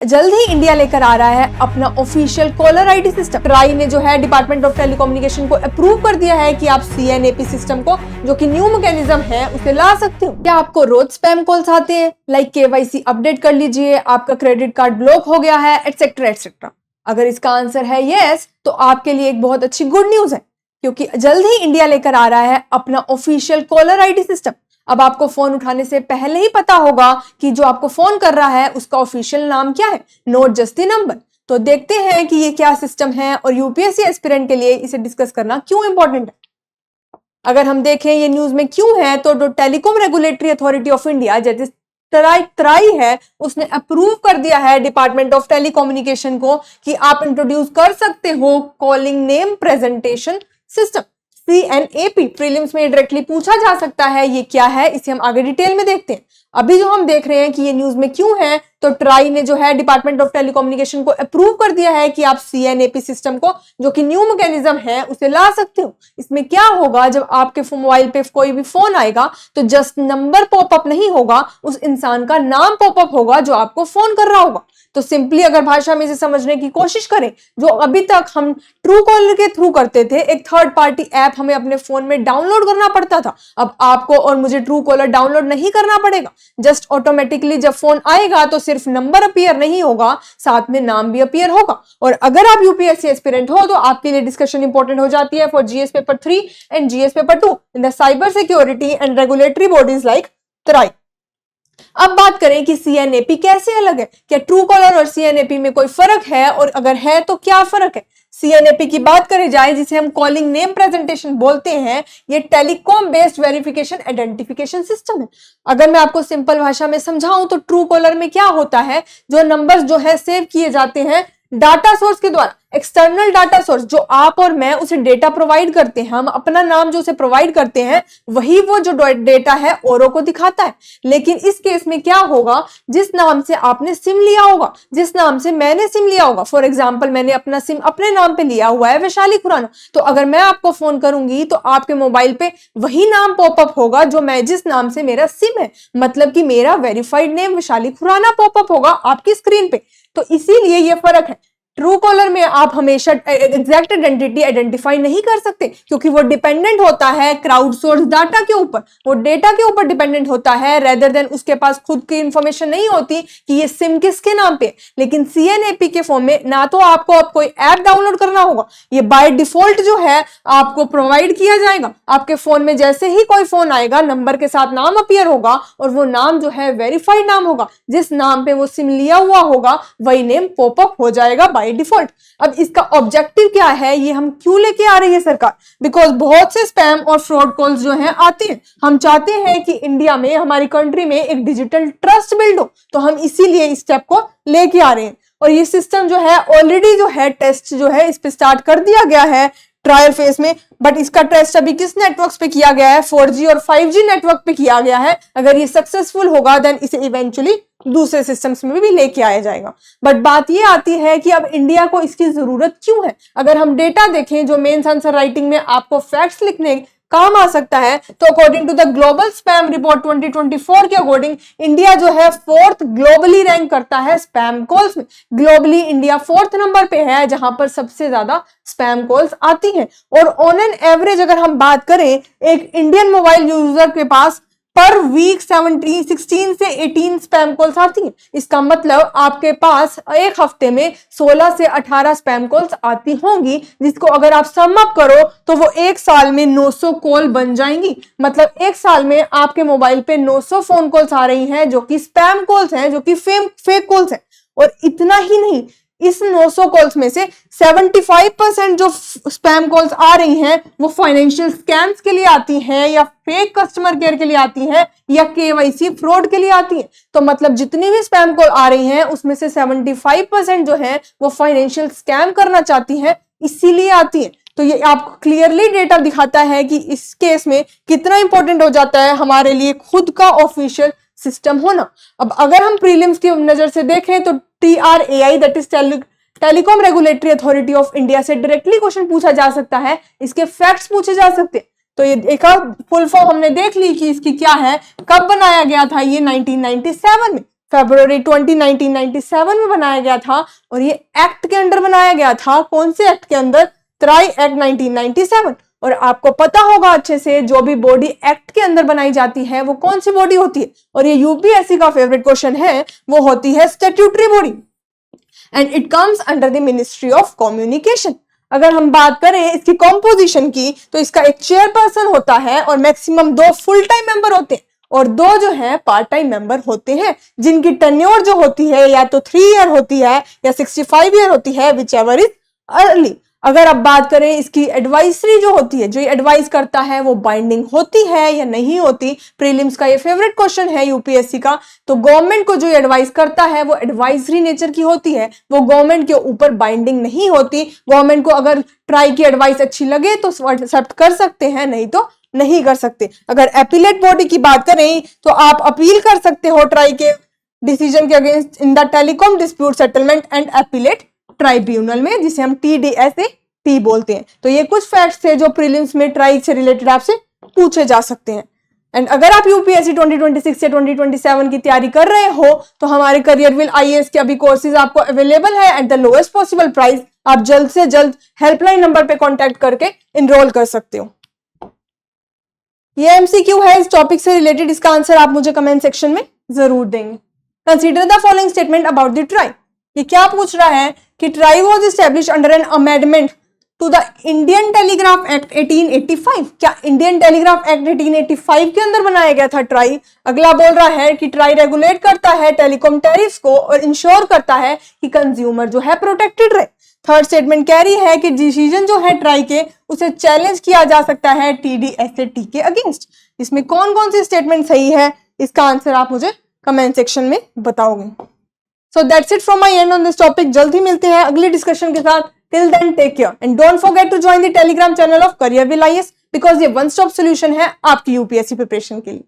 जल्द ही इंडिया लेकर आ रहा है अपना official caller ID system. Try ने जो है डिपार्टमेंट ऑफ टेलीकम्युनिकेशन को अप्रूव कर दिया है कि आप सीएनएपी सिस्टम को, जो कि न्यू मैकेनिज्म है, उसे ला सकते हो। क्या आपको रोज स्पैम कॉल्स आते हैं लाइक केवाईसी अपडेट कर लीजिए, आपका क्रेडिट कार्ड ब्लॉक हो गया है, एटसेट्रा एटसेट्रा? अगर इसका आंसर है यस, तो आपके लिए एक बहुत अच्छी गुड न्यूज है, क्योंकि जल्द ही इंडिया लेकर आ रहा है अपना ऑफिशियल कॉलर आईडी सिस्टम। अब आपको फोन उठाने से पहले ही पता होगा कि जो आपको फोन कर रहा है उसका ऑफिशियल नाम क्या है, नोट जस्ट द नंबर। तो देखते हैं कि ये क्या सिस्टम है और यूपीएससी एस्पिरेंट के लिए इसे डिस्कस करना क्यों इंपॉर्टेंट है। अगर हम देखें ये न्यूज में क्यों है, तो जो telecom regulatory authority of India जैसे ट्राई है, उसने अप्रूव कर दिया है डिपार्टमेंट ऑफ टेलीकम्युनिकेशन को कि आप इंट्रोड्यूस कर सकते हो calling name presentation system, CNAP। Prelims में डायरेक्टली पूछा जा सकता है ये क्या है, इसे हम आगे डिटेल में देखते हैं। अभी जो हम देख रहे हैं कि ये न्यूज में क्यों है, तो ट्राई ने जो है डिपार्टमेंट ऑफ टेलीकम्युनिकेशन को अप्रूव कर दिया है कि आप CNAP सिस्टम को, जो कि न्यू मैकेनिज्म है, उसे ला सकते हो। इसमें क्या होगा, जब आपके मोबाइल पे कोई भी फोन आएगा तो जस्ट नंबर पॉपअप नहीं होगा, उस इंसान का नाम पॉपअप होगा जो आपको फोन कर रहा होगा। तो सिंपली अगर भाषा में इसे समझने की कोशिश करें, जो अभी तक हम ट्रू कॉलर के थ्रू करते थे, एक थर्ड पार्टी ऐप हमें अपने फोन में डाउनलोड करना पड़ता था, अब आपको और मुझे ट्रू कॉलर डाउनलोड नहीं करना पड़ेगा। जस्ट ऑटोमेटिकली जब फोन आएगा तो सिर्फ नंबर अपीयर नहीं होगा, साथ में नाम भी अपीयर होगा। और अगर आप यूपीएससी एस्पिरेंट हो तो आपके लिए डिस्कशन इंपॉर्टेंट हो जाती है for GS paper 3 and GS paper 2 in the cyber security and regulatory bodies like try. अब बात करें कि CNAP कैसे अलग है, क्या ट्रू कॉलर और CNAP में कोई फर्क है, और अगर है तो क्या फर्क है। CNAP की बात करें जाए, जिसे हम कॉलिंग नेम प्रेजेंटेशन बोलते हैं, ये telecom based verification identification system है। अगर मैं आपको सिंपल भाषा में समझाऊं तो ट्रू कॉलर में क्या होता है, जो नंबर्स जो है सेव किए जाते हैं डाटा सोर्स के द्वारा, एक्सटर्नल डाटा सोर्स, जो आप और मैं उसे डेटा प्रोवाइड करते हैं, हम अपना नाम जो उसे प्रोवाइड करते हैं, वही वो जो डेटा है औरों को दिखाता है। लेकिन इस केस में क्या होगा, जिस नाम से आपने सिम लिया होगा, जिस नाम से मैंने सिम लिया होगा, फॉर एग्जांपल मैंने अपना सिम अपने नाम पे लिया हुआ है वैशाली खुराना, तो अगर मैं आपको फोन करूंगी तो आपके मोबाइल पे वही नाम पॉपअप होगा जो मैं जिस नाम से मेरा सिम है, मतलब कि मेरा verified name Vaishali Khurana pop up होगा आपकी स्क्रीन पे। तो इसीलिए ये फर्क है। ट्रू कॉलर में आप हमेशा एग्जैक्ट आइडेंटिटी आइडेंटिफाई नहीं कर सकते, क्योंकि वो डिपेंडेंट होता है क्राउड सोर्स डाटा के ऊपर, वो डेटा के ऊपर डिपेंडेंट होता है, रेदर देन उसके पास खुद की इंफॉर्मेशन नहीं होती कि ये सिम किसके नाम पे। लेकिन CNAP के फॉर्म में ना तो आपको अब कोई ऐप डाउनलोड करना होगा, ये बाय डिफॉल्ट जो है आपको प्रोवाइड किया जाएगा। आपके फोन में जैसे ही कोई फोन आएगा, नंबर के साथ नाम अपीयर होगा, और वो नाम जो है वेरीफाइड नाम होगा, जिस नाम पे वो सिम लिया हुआ होगा वही नेम पॉपअप हो जाएगा बाय डिफॉल्ट। अब इसका ऑब्जेक्टिव क्या है, ये हम क्यों लेके आ रही है सरकार, बिकॉज बहुत से स्पैम और फ्रॉड कॉल्स जो हैं आते हैं। हम चाहते हैं कि इंडिया में, हमारी कंट्री में एक डिजिटल ट्रस्ट बिल्ड हो, तो हम इसीलिए इस स्टेप को लेके आ रहे हैं। और ये सिस्टम जो है ऑलरेडी जो है टेस्ट जो है इस पे स्टार्ट कर दिया गया है ट्रायल फेज में, बट इसका टेस्ट अभी किस नेटवर्क्स पे किया गया है, 4G और 5G नेटवर्क पे किया गया है। अगर ये सक्सेसफुल होगा देन इसे इवेंचुअली दूसरे सिस्टम्स में भी लेके आया जाएगा। बट बात ये आती है कि अब इंडिया को इसकी जरूरत क्यों है। अगर हम डेटा देखें जो मेंस आंसर राइटिंग में आपको फैक्ट्स लिखने काम आ सकता है, तो according to the global spam report 2024 के अकॉर्डिंग इंडिया जो है 4th ग्लोबली रैंक करता है स्पैम कॉल्स में। ग्लोबली इंडिया 4th नंबर पे है जहां पर सबसे ज्यादा स्पैम कॉल्स आती हैं। और ऑन एन एवरेज अगर हम बात करें, एक इंडियन मोबाइल यूजर के पास पर वीक 16 से 18 स्पैम कॉल्स आती हैं। इसका मतलब आपके पास एक हफ्ते में 16 से 18 स्पैम कॉल्स आती होंगी, जिसको अगर आप सम अप करो तो वो एक साल में 900 कॉल बन जाएंगी। मतलब एक साल में आपके मोबाइल पे 900 फोन कॉल्स आ रही हैं जो कि स्पैम कॉल्स हैं, जो कि फेक कॉल्स हैं। और इतना ही नहीं, इस 900 कॉल्स में से 75% जो स्पैम कॉल्स आ रही हैं वो फाइनेंशियल स्कैम्स के लिए आती हैं, या फेक कस्टमर केयर के लिए आती हैं, या केवाईसी फ्रॉड के लिए आती हैं। तो मतलब जितनी भी स्पैम कॉल आ रही हैं उसमें से 75% जो है वो फाइनेंशियल स्कैम करना चाहती हैं, इसीलिए आती है। तो ये आपको क्लियरली डेटा दिखाता है कि इस केस में कितना इंपॉर्टेंट हो जाता है हमारे लिए खुद का ऑफिशियल सिस्टम होना। अब अगर हम प्रीलिम्स की नजर से देखें तो TRAI that is telecom regulatory authority of India से डायरेक्टली क्वेश्चन पूछा जा सकता है, इसके फैक्ट्स पूछे जा सकते हैं। तो ये एक फुल फॉर्म हमने देख ली कि इसकी क्या है, कब बनाया गया था, ये 1997 में। फरवरी 1997 में बनाया गया था और ये एक्ट के अंडर बनाया गया था। कौन से एक्ट के अंदर? Try act 1997। और आपको पता होगा अच्छे से जो भी बॉडी एक्ट के अंदर बनाई जाती है वो कौन सी बॉडी होती है, और ये यूपीएससी का फेवरेट क्वेश्चन है, वो होती है statutory body and it comes under the ministry of communication. अगर हम बात करें इसकी कॉम्पोजिशन की तो इसका एक चेयरपर्सन होता है और मैक्सिमम 2 फुल टाइम मेंबर होते हैं और 2 जो है पार्ट टाइम मेंबर होते हैं, जिनकी टेन्योर जो होती है या तो 3 ईयर होती है या 65 ईयर होती है, विच एवर इज अर्ली। अगर आप बात करें इसकी एडवाइजरी जो होती है, जो ये एडवाइस करता है, वो बाइंडिंग होती है या नहीं होती? प्रीलिम्स का ये फेवरेट क्वेश्चन है यूपीएससी का। तो गवर्नमेंट को जो एडवाइस करता है वो एडवाइजरी नेचर की होती है, वो गवर्नमेंट के ऊपर बाइंडिंग नहीं होती। गवर्नमेंट को अगर ट्राई की एडवाइस अच्छी लगे तो एक्सेप्ट कर सकते हैं, नहीं तो नहीं कर सकते। अगर एपीलेट बॉडी की बात करें तो आप अपील कर सकते हो ट्राई के डिसीजन के against in the telecom dispute settlement and appellate tribunal में, जिसे हम TDSAT बोलते हैं। तो ये कुछ फैक्ट्स थे जो प्रीलिम्स में ट्राई से रिलेटेड आपसे पूछे जा सकते हैं। एंड अगर आप यूपीएससी 2026 या 2027 की तैयारी कर रहे हो तो हमारे करियर विल IAS के अभी कोर्सेज आपको अवेलेबल है at the lowest possible price. आप जल्द से जल्द हेल्पलाइन नंबर पे कॉन्टैक्ट करके इनरोल कर सकते हो। ये MCQ है इस टॉपिक से रिलेटेड, इसका आंसर आप मुझे कमेंट सेक्शन में जरूर देंगे। Consider the following statement about the TRAI. ये क्या पूछ रहा है कि TRAI was establish under an amendment to the Indian telegraph act 1885। क्या इंडियन टेलीग्राफ एक्ट 1885 के अंदर बनाया गया था ट्राई? अगला बोल रहा है कि ट्राई रेगुलेट करता है टेलीकॉम टैरिफ्स को और इंश्योर करता है कि कंज्यूमर जो है प्रोटेक्टेड रहे। थर्ड स्टेटमेंट कह रही है कि डिसीजन जो है ट्राई के उसे चैलेंज किया जा सकता है TDSAT के अगेंस्ट। इसमें कौन कौन सी स्टेटमेंट सही है, इसका आंसर आप मुझे कमेंट सेक्शन में बताओगे। So that's it from my end on this topic. जल्द ही मिलते हैं अगले डिस्कशन के साथ। Till then take care and don't forget to join the Telegram channel of Careerwill IAS, because ये वन स्टॉप सोल्यूशन है आपकी यूपीएससी प्रिपरेशन के लिए।